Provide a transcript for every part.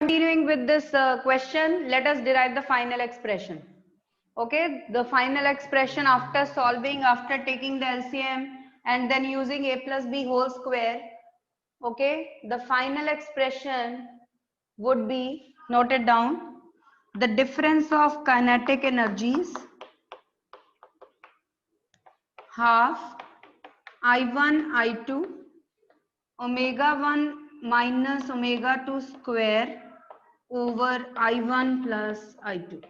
Continuing with this question, let us derive the final expression. Okay, the final expression after solving, after taking the LCM and then using a plus b whole square. Okay, the final expression would be noted down: the difference of kinetic energies half I1 I2 omega 1 minus omega 2 square over I1 plus I2.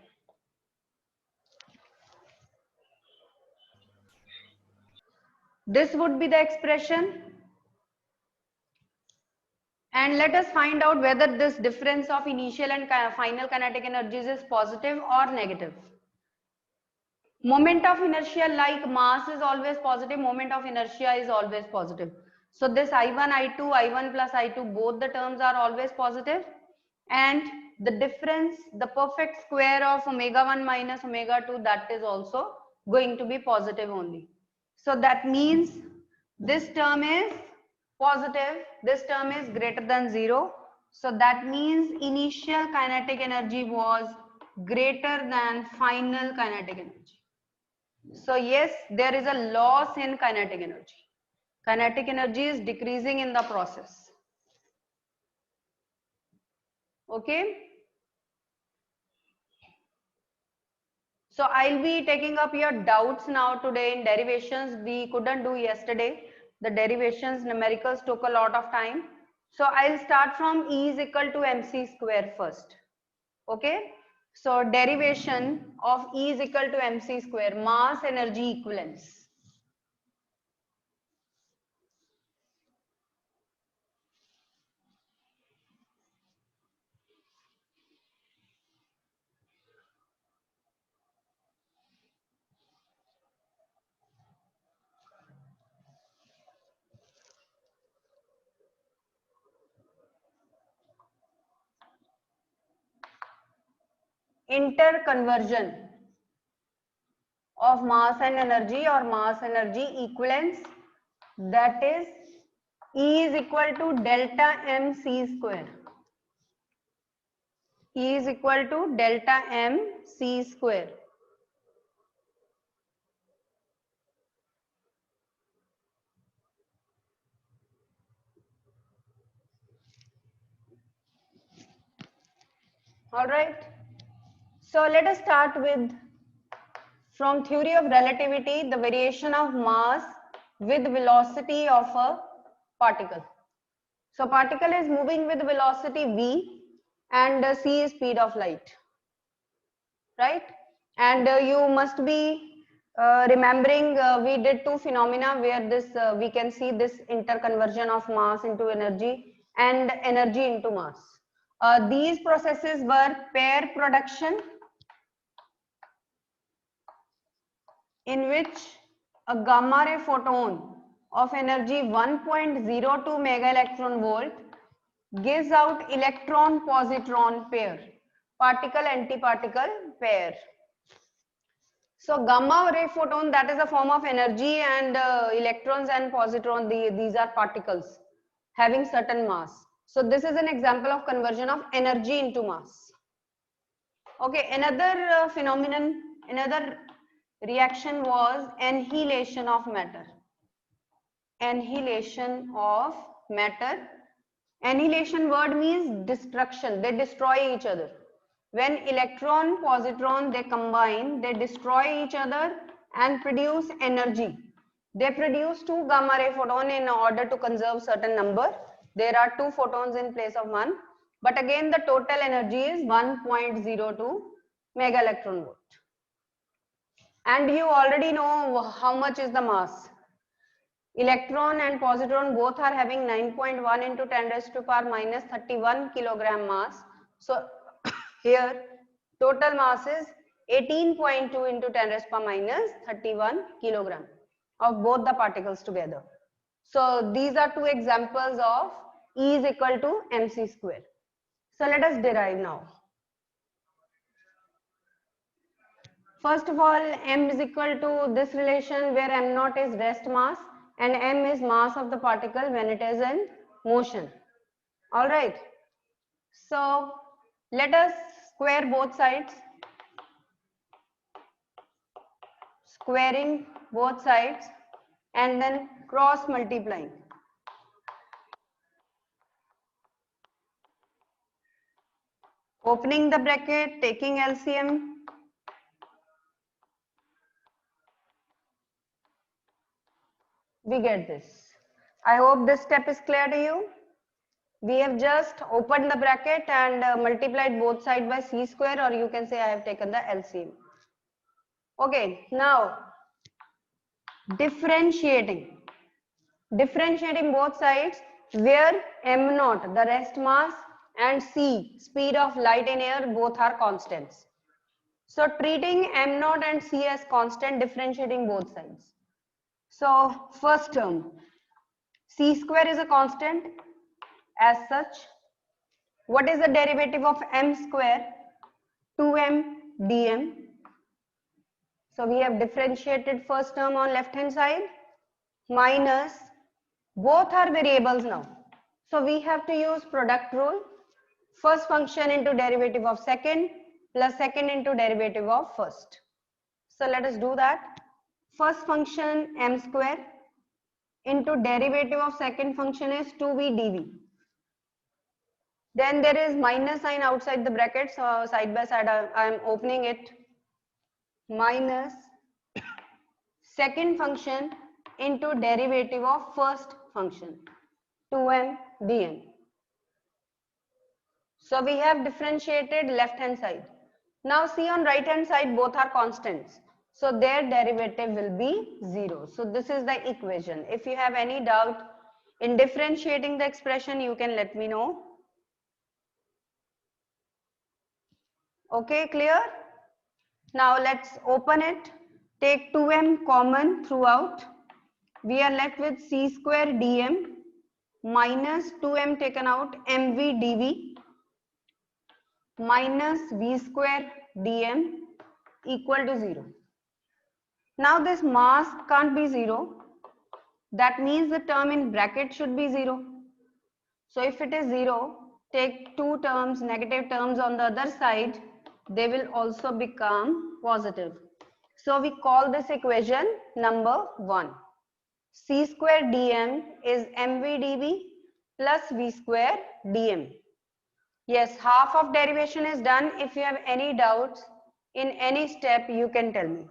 This would be the expression, and let us find out whether this difference of initial and final kinetic energies is positive or negative. Moment of inertia, like mass is always positive, moment of inertia is always positive. So this I1, I2, I1 plus I2, both the terms are always positive, and the difference, the perfect square of omega 1 minus omega 2, that is also going to be positive only. So that means this term is positive, this term is greater than 0. So that means initial kinetic energy was greater than final kinetic energy. So yes, there is a loss in kinetic energy. Kinetic energy is decreasing in the process. Okay. So I'll be taking up your doubts now today in derivations. We couldn't do yesterday. The derivations, numericals took a lot of time. So I'll start from E is equal to mc square first. Okay. So derivation of E is equal to mc square, mass energy equivalence. Interconversion of mass and energy or mass energy equivalence, that is E is equal to delta mc square. E is equal to delta mc square. All right. So let us start with, from theory of relativity, the variation of mass with velocity of a particle. So particle is moving with velocity v and c is speed of light, right? And you must be remembering we did two phenomena where this we can see this interconversion of mass into energy and energy into mass. These processes were pair production, in which a gamma ray photon of energy 1.02 mega electron volt gives out electron positron pair, particle antiparticle pair. So gamma ray photon, that is a form of energy, and electrons and positron, these are particles having certain mass. So this is an example of conversion of energy into mass. Okay, another phenomenon, another reaction was annihilation of matter. Annihilation of matter. Annihilation word means destruction. They destroy each other. When electron, positron, they combine, they destroy each other and produce energy. They produce two gamma ray photon in order to conserve certain number. There are two photons in place of one. But again, the total energy is 1.02 mega electron volt. And you already know how much is the mass. Electron and positron both are having 9.1 into 10 raised to power minus 31 kilogram mass. So here total mass is 18.2 into 10 raised to power minus 31 kilogram of both the particles together. So these are two examples of E is equal to mc square. So let us derive now. First of all, m is equal to this relation where m naught is rest mass and m is mass of the particle when it is in motion. All right. So Let us square both sides. Squaring both sides and then cross multiplying. Opening the bracket, taking LCM. We get this. I hope this step is clear to you. We have just opened the bracket and multiplied both sides by c square, or you can say I have taken the LCM. Okay, now differentiating. Differentiating both sides where m naught, the rest mass, and c, speed of light in air, both are constants. So treating m naught and c as constant, differentiating both sides. So first term, c square is a constant as such. What is the derivative of m square? 2m dm. So we have differentiated first term on left hand side minus, both are variables now. So we have to use product rule. First function into derivative of second plus second into derivative of first. So let us do that. First function m square into derivative of second function is 2v dv. Then there is minus sign outside the bracket, so side by side I am opening it. Minus second function into derivative of first function, 2m dm. So we have differentiated left hand side. Now see on right hand side, both are constants. So their derivative will be 0. So this is the equation. If you have any doubt in differentiating the expression, you can let me know. Okay, clear? Now let's open it. Take 2m common throughout. We are left with c square dm minus 2m taken out mv dv minus v square dm equal to 0. Now this mass can't be 0. That means the term in bracket should be 0. So if it is 0, take two terms, negative terms on the other side. They will also become positive. So we call this equation number 1. C square dm is mv dv plus v square dm. Yes, half of derivation is done. If you have any doubts in any step, you can tell me.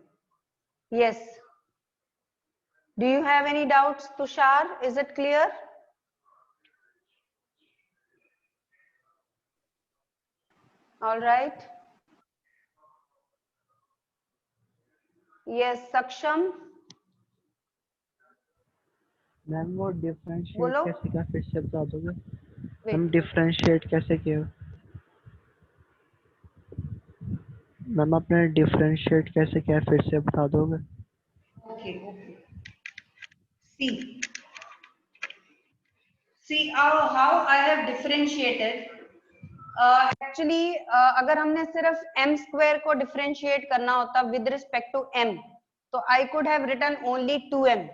Yes. Do you have any doubts, Tushar? Is it clear? All right. Yes, Saksham. Ma'am वो differentiate बोलो. कैसे किया फिर से बता दोगे? Wait. Ma'am differentiate कैसे किया? मैम आपने डिफरेंशिएट कैसे किया फिर से बता दोगे? Okay. See how I have differentiated. Actually, अगर हमने सिर्फ m square को differentiate करना होता with respect to m, तो I could have written only 2m.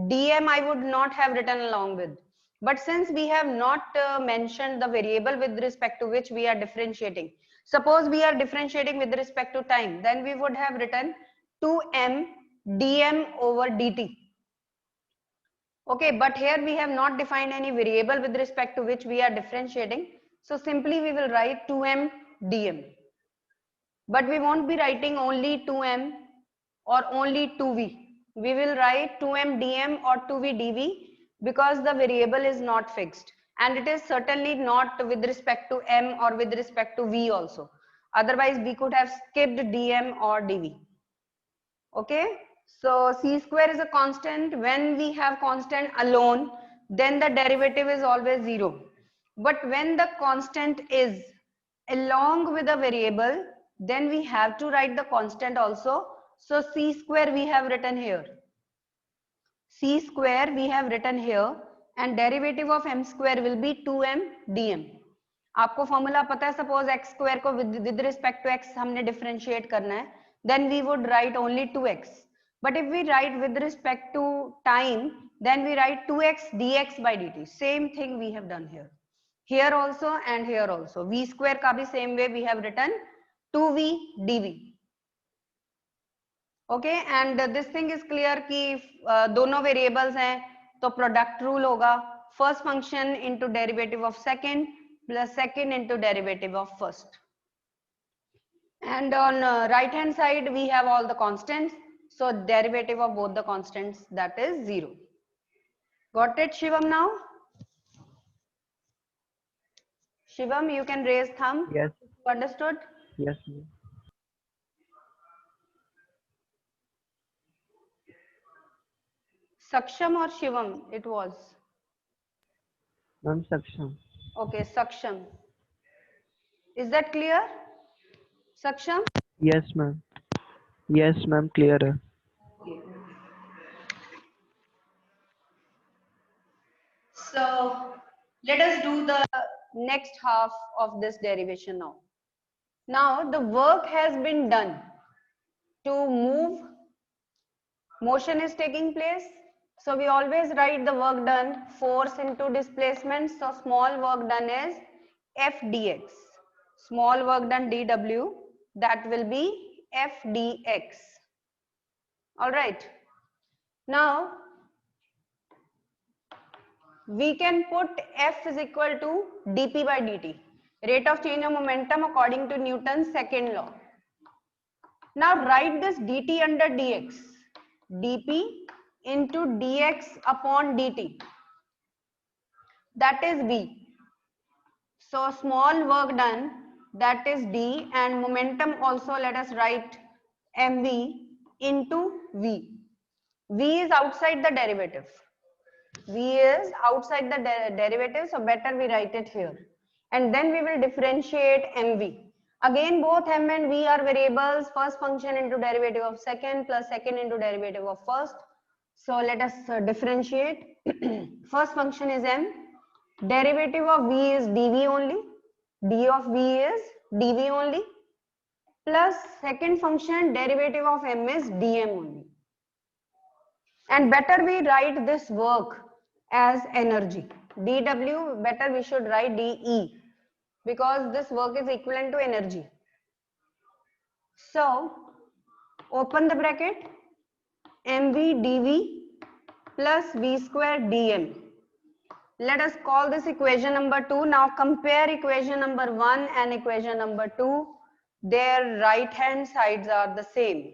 dm I would not have written along with. But since we have not mentioned the variable with respect to which we are differentiating, suppose we are differentiating with respect to time, then we would have written 2m dm over dt. Okay, but here we have not defined any variable with respect to which we are differentiating. So simply we will write 2m dm. But we won't be writing only 2m or only 2v. We will write 2m dm or 2v dv because the variable is not fixed. And it is certainly not with respect to m or with respect to v also. Otherwise, we could have skipped dm or dv. Okay, so c square is a constant. When we have constant alone, then the derivative is always 0. But when the constant is along with a variable, then we have to write the constant also. So c square we have written here. C square we have written here, and derivative of m square will be 2m dm. आपको formula पता है, suppose x square को with respect to x हमने differentiate करना है, then we would write only 2x. But if we write with respect to time, then we write 2x dx by dt. Same thing we have done here. here also and here also. V square का भी same way we have written 2v dv. Okay, and this thing is clear कि दोनों variables हैं तो product rule होगा first function into derivative of second plus second into derivative of first. And on right hand side we have all the constants, so derivative of both the constants, that is 0. Got it, Shivam? Now Shivam, you can raise thumb. Yes. Understood? Yes, ma'am. Saksham or Shivam it was? Ma'am, Saksham. Okay, Saksham. Is that clear, Saksham? Yes, ma'am. Yes, ma'am. Clear है. So let us do the next half of this derivation now. Now the work has been done to move, motion is taking place. So we always write the work done force into displacement. So small work done is F dx. Small work done dw, that will be F dx. All right. Now we can put F is equal to dp by dt, rate of change of momentum according to Newton's second law. Now write this dt under dx, dp into dx upon dt, that is v. So small work done, that is d, and momentum also let us write mv into v. V is outside the derivative. V is outside the derivative, so better we write it here. And then we will differentiate mv. Again, both m and v are variables. First function into derivative of second plus second into derivative of first. So let us differentiate. First function is m. Derivative of v is dv only. D of v is dv only. Plus second function derivative of m is dm only. And better we write this work as energy. dW, better we should write dE, because this work is equivalent to energy. So open the bracket, mv dv plus v square dm. Let us call this equation number 2. Now compare equation number 1 and equation number 2. Their right hand sides are the same.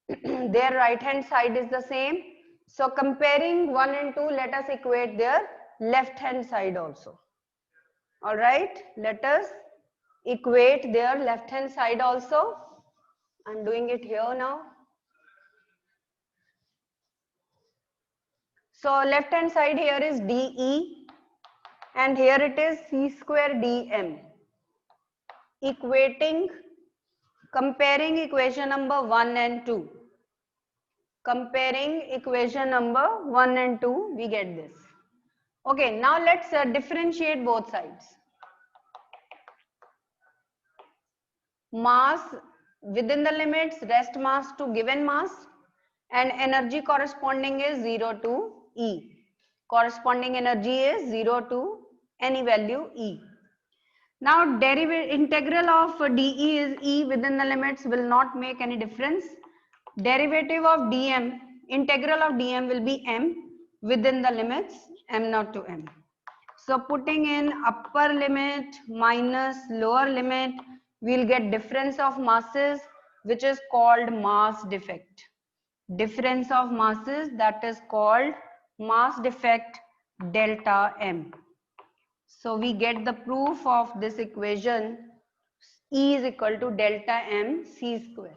Their right hand side is the same. So comparing 1 and 2, let us equate their left hand side also. All right, let us equate their left hand side also. I'm doing it here now. So left hand side here is dE and here it is c square dm. Equating, comparing equation number 1 and 2. Comparing equation number 1 and 2, we get this. Okay, now let's differentiate both sides. Mass within the limits, rest mass to given mass, and energy corresponding is 0 to E. Corresponding energy is 0 to any value E. Now integral of dE is E within the limits, will not make any difference. Derivative of dm, integral of dm will be m within the limits m naught to m. So putting in upper limit minus lower limit, we'll get difference of masses, which is called mass defect. Difference of masses, that is called mass defect delta m. So we get the proof of this equation, E is equal to delta m c square.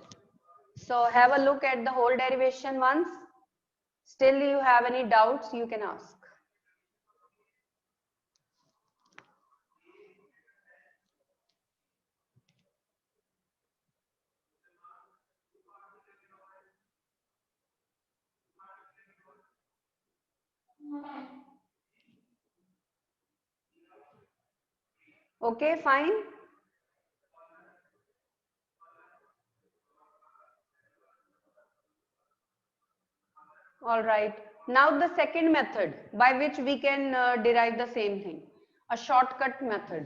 So have a look at the whole derivation once. Still you have any doubts, you can ask. Okay, fine. All right. Now the second method by which we can derive the same thing, a shortcut method.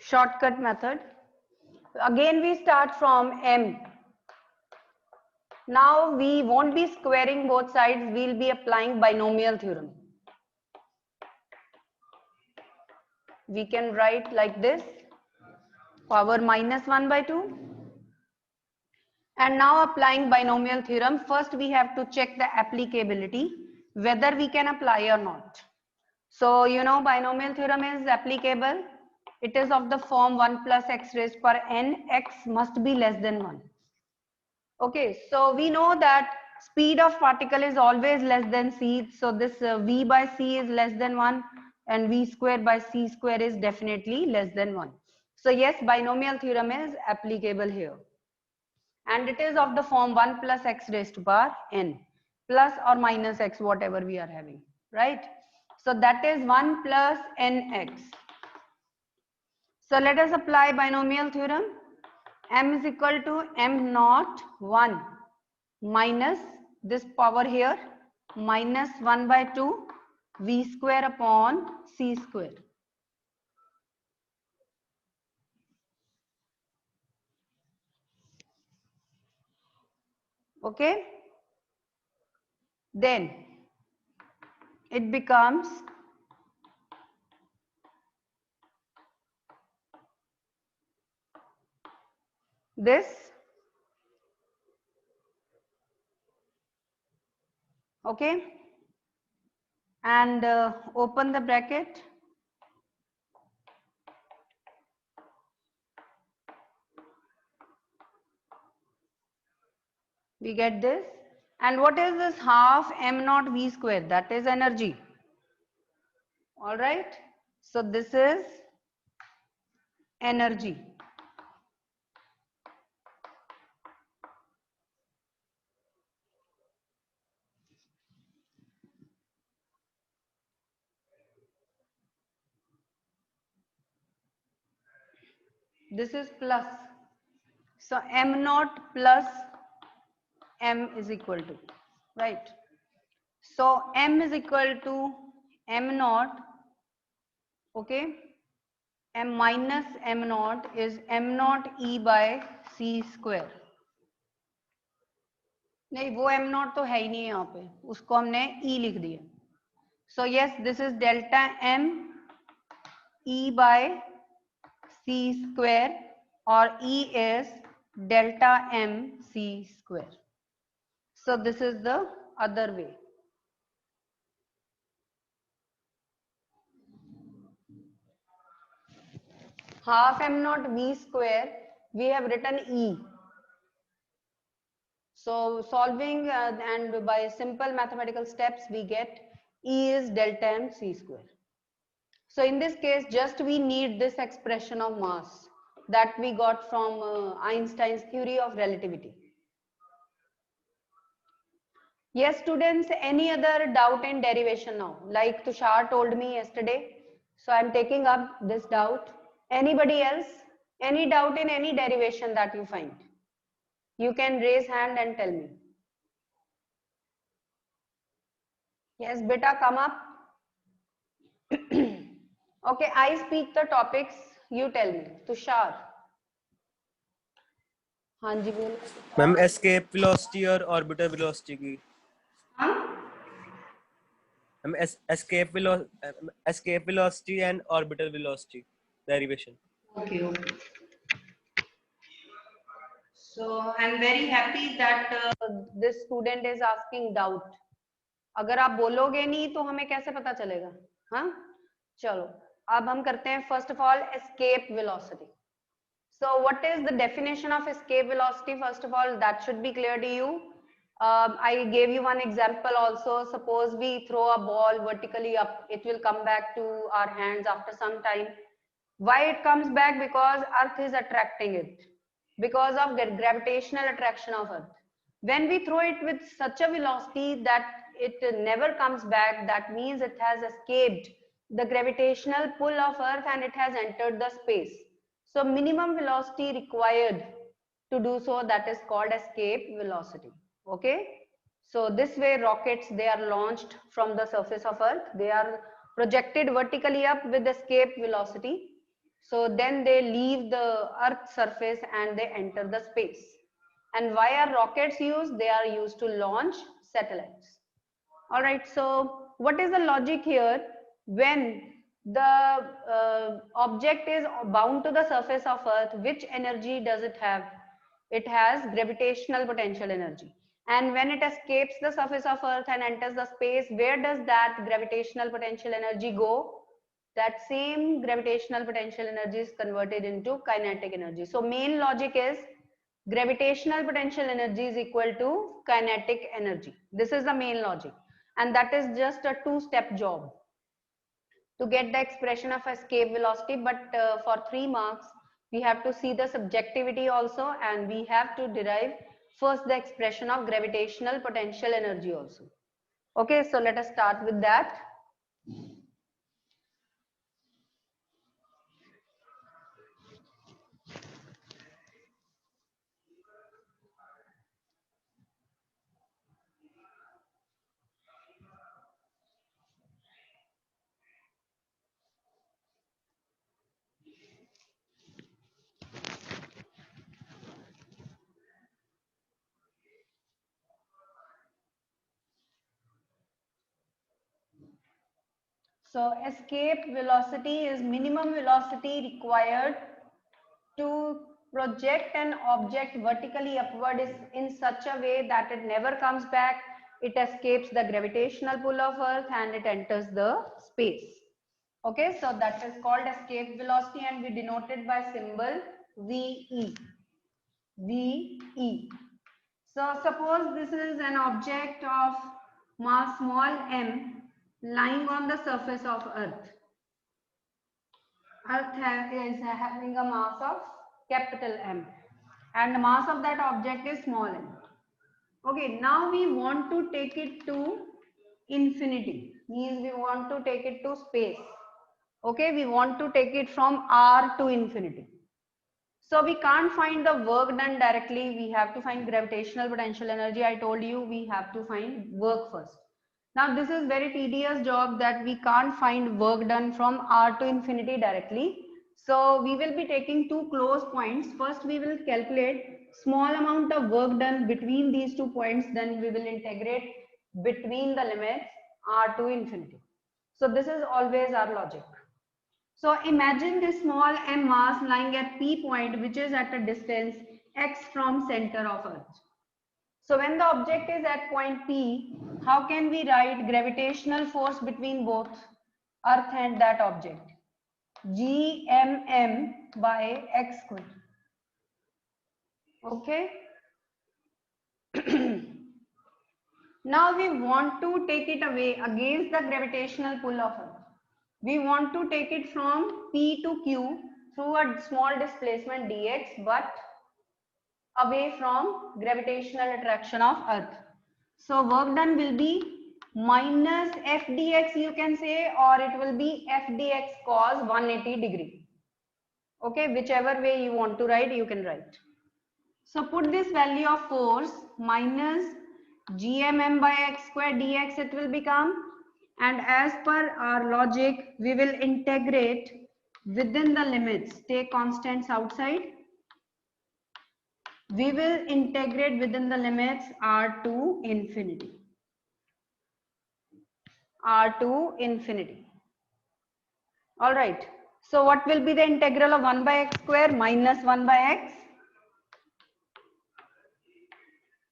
Shortcut method. Again we start from m. Now we won't be squaring both sides, we'll be applying binomial theorem. We can write like this, power minus 1 by 2. And now applying binomial theorem, first we have to check the applicability, whether we can apply or not. So you know binomial theorem is applicable. It is of the form 1 plus x raised per n, x must be less than 1. Okay, so we know that speed of particle is always less than c. So this v by c is less than 1 and v square by c square is definitely less than 1. So yes, binomial theorem is applicable here. And it is of the form 1 plus x raised to power n plus or minus x, whatever we are having, right? So that is 1 plus nx. So let us apply binomial theorem. M is equal to m naught 1 minus this power here minus 1 by 2 v square upon c square. Okay, then it becomes this, okay, and open the bracket, we get this. And what is this half m naught v square? That is energy. All right, so this is energy. This is plus. So m naught plus m is equal to, right? So m is equal to m naught, okay? M minus m naught is m naught e by c square. नहीं, वो m naught तो है ही नहीं यहाँ पे, उसको हमने e लिख दिया. So yes, this is delta m e by c square, or e is delta m c square. So this is the other way. Half m naught v square, we have written e. So solving and by simple mathematical steps, we get e is delta m c square. So in this case, just we need this expression of mass that we got from Einstein's theory of relativity. Yes, students, any other doubt in derivation now? Like Tushar told me yesterday. So I'm taking up this doubt. Anybody else? Any doubt in any derivation that you find? You can raise hand and tell me. Yes, beta, come up. Okay, I speak the topics. You tell me. Tushar. हाँ जी बोलो. Ma'am escape velocity और orbiter velocity की. हाँ. Ma'am escape velocity and orbiter velocity derivation. Okay, okay. So I'm very happy that this student is asking doubt. अगर आप बोलोगे नहीं तो हमें कैसे पता चलेगा? हाँ, चलो अब हम करते हैं first of all escape velocity. So what is the definition of escape velocity? First of all, that should be clear to you. I gave you one example also. Suppose we throw a ball vertically up, it will come back to our hands after some time. Why it comes back? Because Earth is attracting it. because of gravitational attraction of Earth. When we throw it with such a velocity that it never comes back, that means it has escaped the gravitational pull of Earth and it has entered the space. So minimum velocity required to do so, that is called escape velocity. Okay. So this way rockets, they are launched from the surface of Earth. They are projected vertically up with escape velocity. So then they leave the Earth's surface and they enter the space. And why are rockets used? They are used to launch satellites. All right, so what is the logic here? When the object is bound to the surface of Earth, which energy does it have? It has gravitational potential energy. And when it escapes the surface of Earth and enters the space, where does that gravitational potential energy go? That same gravitational potential energy is converted into kinetic energy. So main logic is gravitational potential energy is equal to kinetic energy. This is the main logic, and that is just a two-step job to get the expression of escape velocity. But for 3 marks we have to see the subjectivity also, and we have to derive first the expression of gravitational potential energy also. Okay, so let us start with that. So escape velocity is minimum velocity required to project an object vertically upward is in such a way that it never comes back. It escapes the gravitational pull of Earth and it enters the space. Okay, so that is called escape velocity and we denote it by symbol VE. VE. So suppose this is an object of mass small m lying on the surface of Earth. Earth is having a mass of capital M and the mass of that object is small m. Okay, now we want to take it to infinity, means we want to take it to space. Okay, we want to take it from R to infinity. So we can't find the work done directly. We have to find gravitational potential energy. I told you we have to find work first. Now this is very tedious job that we can't find work done from R to infinity directly. So we will be taking two close points. First we will calculate small amount of work done between these 2 points. Then we will integrate between the limits R to infinity. So this is always our logic. So imagine this small m mass lying at P point, which is at a distance x from center of Earth. So when the object is at point P, how can we write gravitational force between both Earth and that object? Gmm by x square. Okay. Now we want to take it away against the gravitational pull of Earth. We want to take it from P to Q through a small displacement dx, but away from gravitational attraction of Earth. So work done will be minus f dx, you can say, or it will be f dx cos 180 degree. Okay, whichever way you want to write, you can write. So put this value of force minus gmm by x square dx it will become, and as per our logic we will integrate within the limits, take constants outside. We will integrate within the limits r to infinity. R to infinity. All right. So what will be the integral of 1 by x square minus 1 by x?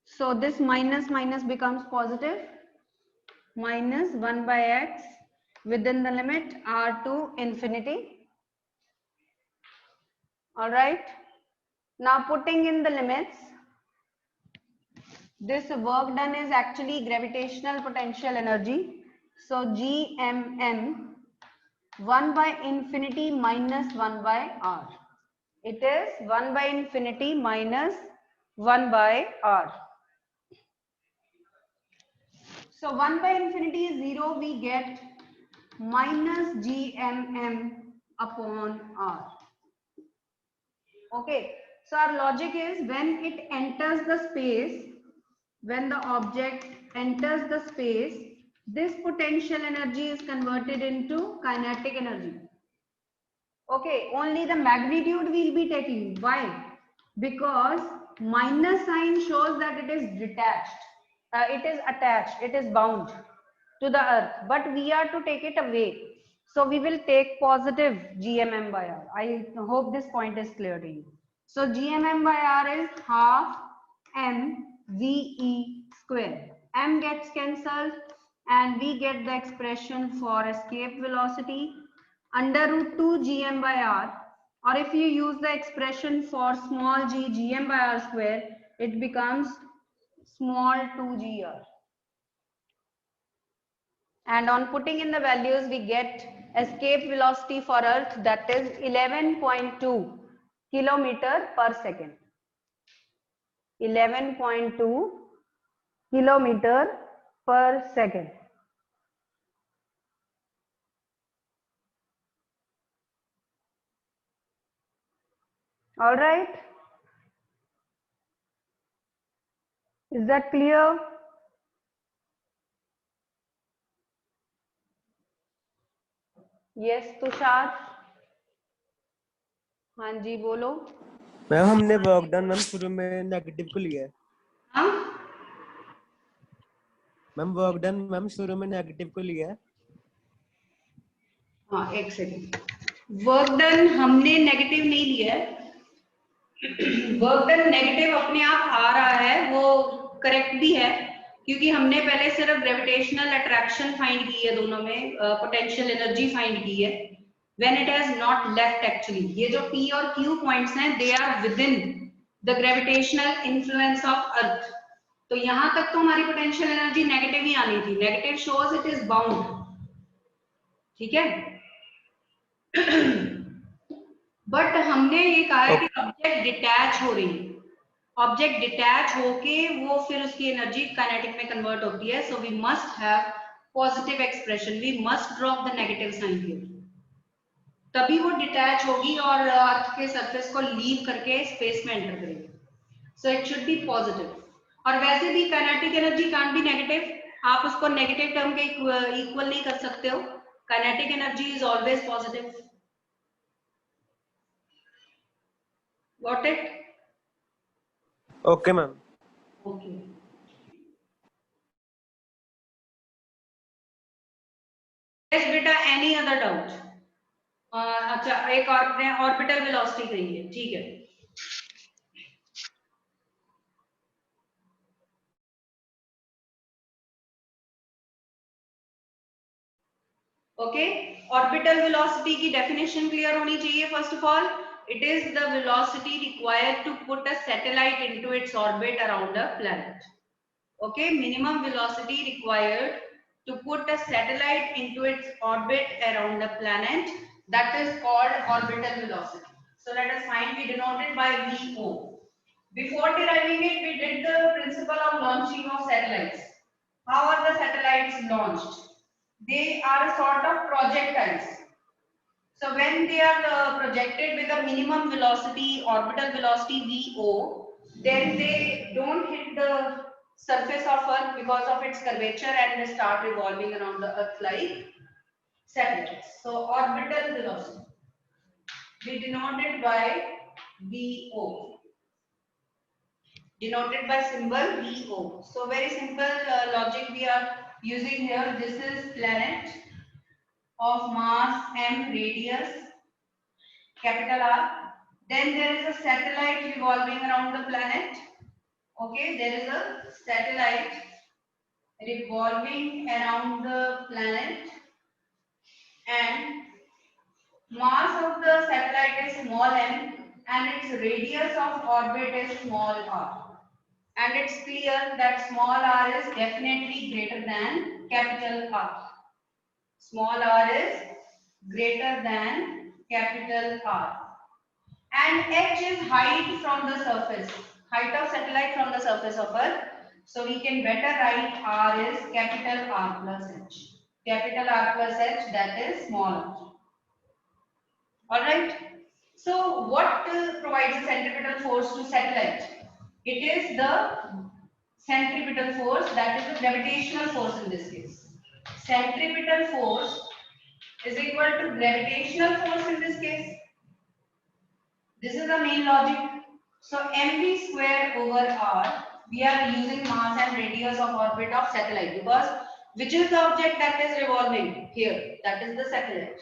So this minus minus becomes positive. Minus 1 by x within the limit r to infinity. All right. Now putting in the limits, this work done is actually gravitational potential energy. So Gmm 1 by infinity minus 1 by r. It is 1 by infinity minus 1 by r. So 1 by infinity is 0, we get minus gmm upon r. Okay, so our logic is when it enters the space, when the object enters the space, this potential energy is converted into kinetic energy. Okay, only the magnitude we'll be taking. Why? Because minus sign shows that it is detached. It is attached, it is bound to the earth, but we are to take it away. So we will take positive GMM by R. I hope this point is clear to you. So GMM by R is half mve square. M gets cancelled and we get the expression for escape velocity under root 2 gm by r, or if you use the expression for small g gm by r square, it becomes small 2gr. And on putting in the values, we get escape velocity for earth, that is 11.2 kilometer per second. 11.2 kilometer per second. All right, is that clear? Yes, Tushar, हाँ जी बोलो. Ma'am हमने work done ma'am शुरू में negative को लिया है. हाँ, ma'am work done ma'am शुरू में नेगेटिव को लिया है. हाँ एक सेकेंड. वर्क डन हमने नेगेटिव नहीं लिया है. वर्क डन नेगेटिव अपने आप आ रहा है, वो करेक्ट भी है, क्योंकि हमने पहले सिर्फ ग्रेविटेशनल अट्रैक्शन फाइंड की है, दोनों में पोटेंशियल एनर्जी फाइंड की है. When it has not left actually, ये जो P और Q पॉइंट्स हैं, they are within the gravitational influence of earth. तो यहां तक तो हमारी पोटेंशियल एनर्जी नेगेटिव ही आनी थी. Negative shows it is bound. ठीक है. बट हमने ये कहा है कि ऑब्जेक्ट डिटैच हो रही है. ऑब्जेक्ट डिटैच होके वो फिर उसकी एनर्जी काइनेटिक में कन्वर्ट होती है. So we must have positive expression, we must drop the negative sign here, तभी वो डिटैच होगी और अर्थ के सरफेस को लीव करके स्पेस में एंटर करेगी. So it should be positive. और वैसे भी kinetic energy can't be negative, आप उसको नेगेटिव टर्म के इक्वल नहीं कर सकते हो. Kinetic energy is always positive. Got it? Okay ma'am. Okay. Yes बेटा, एनी अदर डाउट? अच्छा, एक और ने ऑर्बिटल वेलोसिटी कही है. ठीक है. ओके, ऑर्बिटल वेलोसिटी की डेफिनेशन क्लियर होनी चाहिए. First of all, it is the velocity required to put a satellite into its orbit around a planet. Okay, minimum velocity required to put a satellite into its orbit around a planet, that is called orbital velocity. So let us find, we denote it by VO. Before deriving it, we did the principle of launching of satellites. How are the satellites launched? They are a sort of projectiles. So when they are projected with a minimum velocity, orbital velocity VO, then they don't hit the surface of Earth because of its curvature and they start revolving around the Earth like satellites. So orbital velocity, we denote it by VO, denoted by symbol VO. So very simple logic we are using here. This is planet of mass m, radius capital R. Then there is a satellite revolving around the planet. Okay, there is a satellite revolving around the planet, and mass of the satellite is small m and its radius of orbit is small r. And it's clear that small r is definitely greater than capital R. Small r is greater than capital R. and h is height from the surface, height of satellite from the surface of Earth. So we can better write r is capital R plus h. Capital R plus h, that is small r. All right. So what provides a centripetal force to satellite? It is the centripetal force, that is the gravitational force in this case. Centripetal force is equal to gravitational force in this case. This is the main logic. So mv square over r, we are using mass and radius of orbit of satellite, because which is the object that is revolving here? That is the satellite.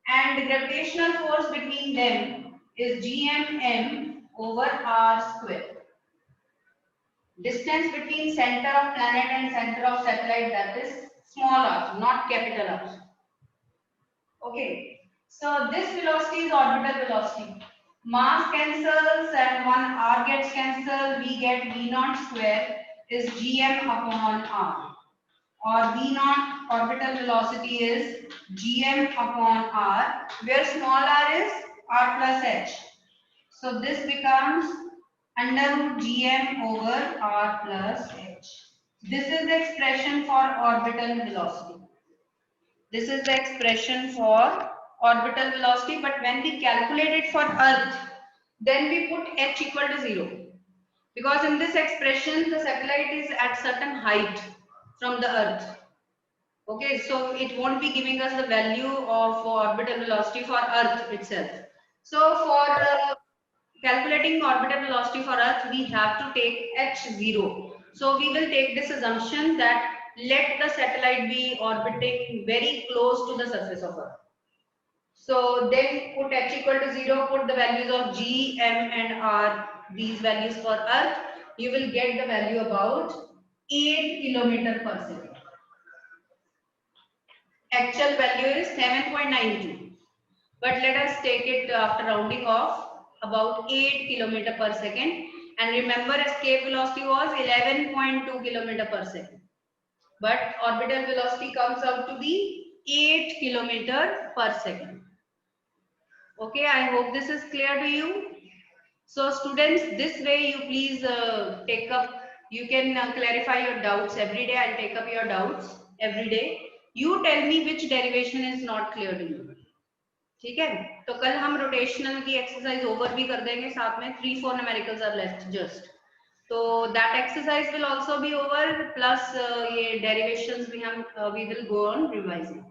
And the gravitational force between them is gmm over r square. Distance between center of planet and center of satellite, that is small r, not capital R. Okay, so this velocity is orbital velocity. Mass cancels and one r gets cancelled, we get v naught square is gm upon r, or v naught orbital velocity is gm upon r, where small r is r plus h. So this becomes under root gm over r plus h. This is the expression for orbital velocity. This is the expression for orbital velocity, but when we calculate it for Earth, then we put h equal to 0. Because in this expression, the satellite is at certain height from the Earth. Okay, so it won't be giving us the value of orbital velocity for Earth itself. So for calculating orbital velocity for Earth, we have to take h0. So we will take this assumption that let the satellite be orbiting very close to the surface of Earth. So then put h equal to 0, put the values of g, m and r, these values for Earth. You will get the value about 8 km per second. Actual value is 7.92. But let us take it after rounding off, about 8 km per second. And remember, escape velocity was 11.2 km per second. But orbital velocity comes out to be 8 km per second. Okay, I hope this is clear to you. So students, this way you please take up, you can clarify your doubts every day. I'll take up your doubts every day. You tell me which derivation is not clear to you. ठीक है, तो कल हम rotational की exercise over भी कर देंगे, साथ में 3-4 न्यूमेरिकल्स आर लेफ्ट जस्ट, तो that exercise will also be over, plus ये डेरिवेशंस भी हम we will go on revising.